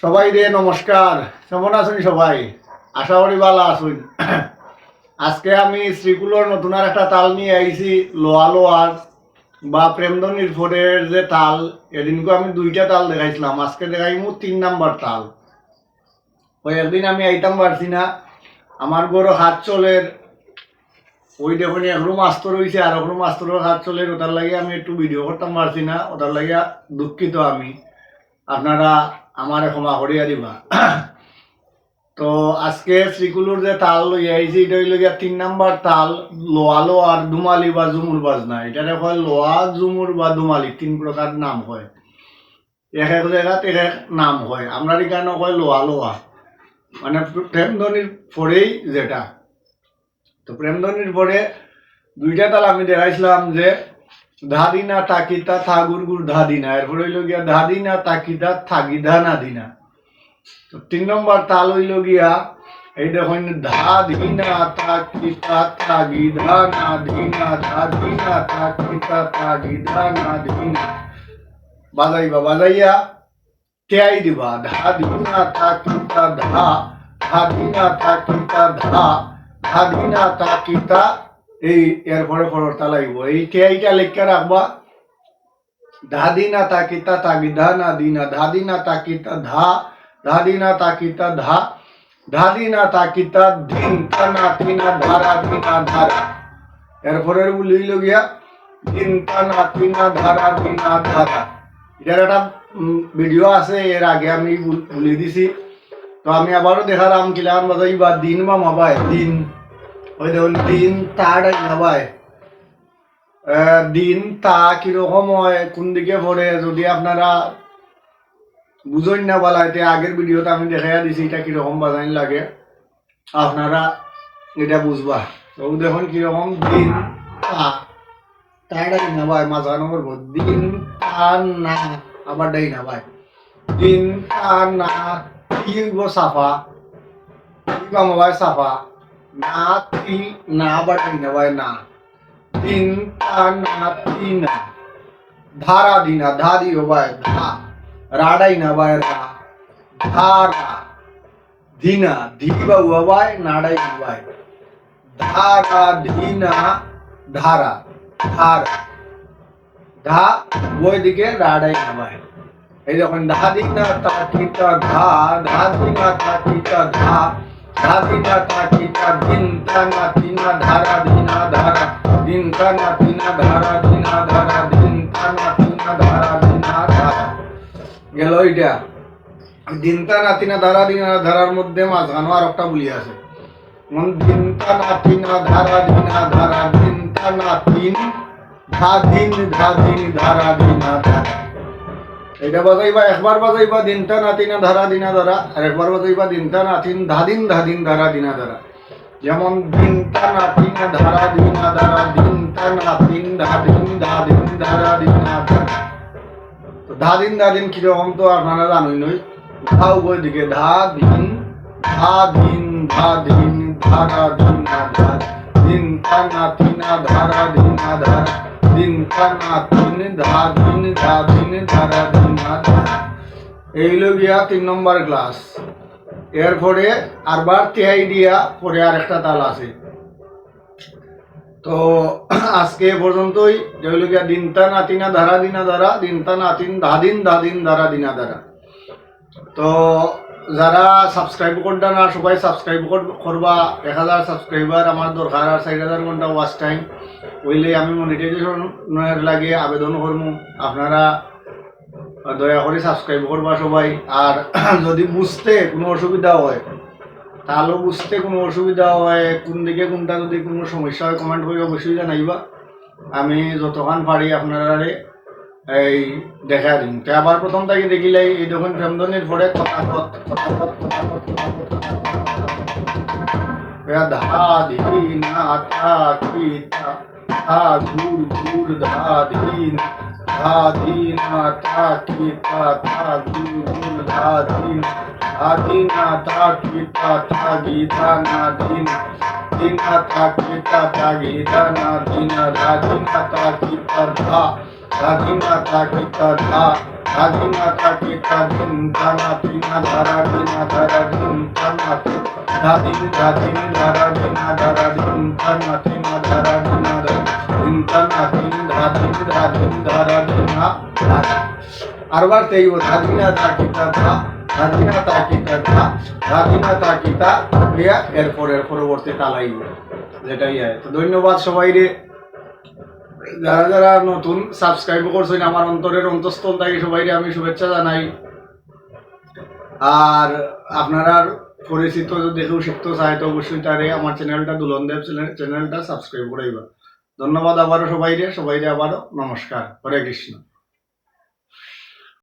সবাই রে নমস্কার। কেমন আছেন সবাই? আশা করি ভালো আছেন। আজকে আমি শ্রীকুলোর নতুন আর একটা তাল নিয়ে আইছি, লোয়া লোয়ার বা প্রেমধনির ফোরের যে তাল। এদিনকে আমি দুইটা তাল দেখাইছিলাম, আজকে দেখাইমু 3 নাম্বার তাল। ওই একদিন আমি আইতাম পারছি না, আমার গরু হাত চলের ওই দেখুন একরুম আস্ত রয়েছে আর একরুম আস্তরের হাত চলের, ওটার লাগে আমি একটু ভিডিও করতাম পারছি না, ওটার লাগে দুঃখিত আমি। আপনারা আমার ক্ষমা করিয়া দিবা। তো আজকে শ্রীকুলুর যে তাল লই আইছি এটা হইল গিয়া 3 নাম্বার তাল, লোয়া লোয়ার দুমালি বা ঝুমুর বাজনা। এটারে কয় লোয়া ঝুমুর বা দুমালি, 3 প্রকার নাম হয়। এক এক জায়গাত এক এক নাম হয়, আমরা এখানে কয় লোয়া লোয়া, মানে প্রেমধ্বনির পরেই যেটা। তো প্রেমধ্বনির পরে দুইটা তাল আমি দেখাইছিলাম যে ধাদিনা তাকিতা থা গুড় ধাদিনা, এরপরে হইল গিয়া ধাদিনা তাকিতা থাগিধা না দিনা। তো 3 নম্বর তাল হইল গিয়া এই দেখুন ধা ধিনা তাকিতা থাগিধা না দিনা, ধা ধিনা তাকিতা থাগিধা না দিনা। বাজাইবা, বাজাইয়া টেয়াই দিবা, ধা ধিনা তাকিতা ধা, ধা ধিনা তাকিতা ধা, ধা ধিনা তাকিতা। এই এরপরে পরের তাল আইব, এই টেয়াইটা লেখা রাখবা। ধাদিনা তাকিতা তাগিধা না দিনা, ধাদিনা তাকিতা ধা, ধাদিনা তাকিতা ধা, ধাদিনা তাকিতা ধিন তানা তিনা ধারা দিনা ধারা। এরপরে বলিল গিয়া ধিন তানা তিনা ধারা দিনা ধারা। এটার একটা ভিডিও আছে, এর আগে আমি বলে দিছি। তো আমি আবারও দেখালাম কিলাম বাজাইবা দিন বা মাবাই দিন। ওই দেখুন দিন তাড়াই মাবাই, দিন তা কিরকম হয়, কোন দিকে পড়ে, যদি আপনারা বুঝেন না বলা, এটা আগের ভিডিওতে আমি দেখাইয়া দিছি এটা কিরকম বাজাইন লাগে, আপনারা এটা বুঝবা। তো দেখুন কিরকম দিন তা, তাড়াই না ভাই মাঝানো করবো, দিন তা না, আবার ডাই না ভাই, দিন তা না কি সাফা, কি কাম ভাই সাফা, না তি না আবার ডাই না ভাই না, দিন তা না তি না, ধারা দিনা ধা দিও ভাই ধা, রাডাই না ভাই রা, ধারা ধিনা ধীবা হুয়া ভাই নাড়াই ভাই, ধারা ধিনা ধারা ধারা, ধা ওই দিকে রাডাই না ভাই। এই দেখুন ধা দিনা তাকিতা ধা, ধা দিনা তাকিতা ধা, ধা দিনা তাকিতা ধিন তানা তিনা ধারা দিনা ধারা, দিন তানা তিনা ধারা দিনা ধারা, দিন তানা তিনা ধারা দিনা ধারা। গেল এটা দিনটা নাতিনা ধারা দিনা ধারার মধ্যে মাঝখানো আর একটা বলি আছে, দিনটা নাতিনা ধারা দিনা ধারা, দিনটা নাতিন ধাদিন ধাদিন ধারা দিনা ধারা। এটা বাজাইবা, একবার বাজাইবা দিনটা নাতিনা ধারা দিনা ধারা, আর একবার বাজাইবা দিনটা নাতিন ধাদিন ধাদিন ধারা দিনা ধারা। যেমন দিনটা নাতিনা ধারা দিনা ধারা, দিনটা নাতিন ধাদিন ধাদিন ধারা দিনা ধারা। তো ধাদিন ধাদিন কিরকম তো আপনারা জানুই নই। ধা উভয় দিকে ধা দিন ধা দিন ধা দিন ধারা দিনা ধারা, দিন তানা তিনা ধারা দিনা ধারা, দিন তানা তিন ধা দিন ধা দিন ধারা দিনা ধারা। এই হলো গিয়া 3 নম্বর ক্লাস। এরপরে আরবার তেহাই দিয়া পরে আর একটা তাল আছে। তো আজকে পর্যন্তই, যে হইল গিয়া দিনটা নাতিনা ধারা দিনা ধারা, দিনটা নাতিন ধাদিন ধাদিন ধারা দিনা ধারা। তো যারা সাবস্ক্রাইব করতে না সবাই সাবস্ক্রাইব করবা। 1000 সাবস্ক্রাইবার আমার দরকার, আর 4000 ঘন্টা ওয়াচ টাইম হইলে আমি মনিটাইজেশনের লাগে আবেদন করবো। আপনারা দয়া করে সাবস্ক্রাইব করবা সবাই। আর যদি বুঝতে কোনো অসুবিধা হয়, তাহলে বুঝতে কোনো অসুবিধা হয়, কোন দিকে কোনটা যদি কোনো সমস্যা হয় কমেন্ট করে অবশ্যই জানাইবা। আমি যতক্ষণ পারি আপনারা এই দেখা দিন। তো আবার প্রথম থেকে দেখিলে এই দেখুন প্রেমধ্বনির পরে ধা ধিনা তাকিতা ধা গুড় গুড় ধা ধিন, ধা ধিনা তাকিতা ধা গুড় গুড় ধা ধিন, ধা ধিনা তাকিতা থাগিধা না দিন, দিনা তাকিতা থাগিধা না দিনা, ধা ধিনা তাকিতা ধা, ধাদিনা তাকিতা ধা, ধাদিনা তাকিতা ধিন তানা তিনা ধারা দিনা ধারা ধিন তানা ধাদিন ধাদিন ধারা দিনা ধারা ধিন তানা তিনা ধারা দিনা ধিন তানা তিন ধাদিন ধাদিন ধারা দিনা আরবার তেই ও ধাদিনা তাকিতা ধা ধাদিনা তাকিতা ধা ধাদিনা তাকিতা হইয়া এরপরের পরবর্তী তালাই যেটাই হয়। তো ধন্যবাদ সবাই রে, যারা যারা নতুন সাবস্ক্রাইব করছেন আমার অন্তরের অন্তঃস্থল থেকে সবাই আমি শুভেচ্ছা জানাই। আর আপনারা পরিচিত দেখেও শিখতে চাই তো অবশ্যই তারে আমার চ্যানেলটা দুলন দেব চ্যানেলটা সাবস্ক্রাইব করাইবা। ধন্যবাদ আবারও সবাই রে আবারও নমস্কার, হরে কৃষ্ণ।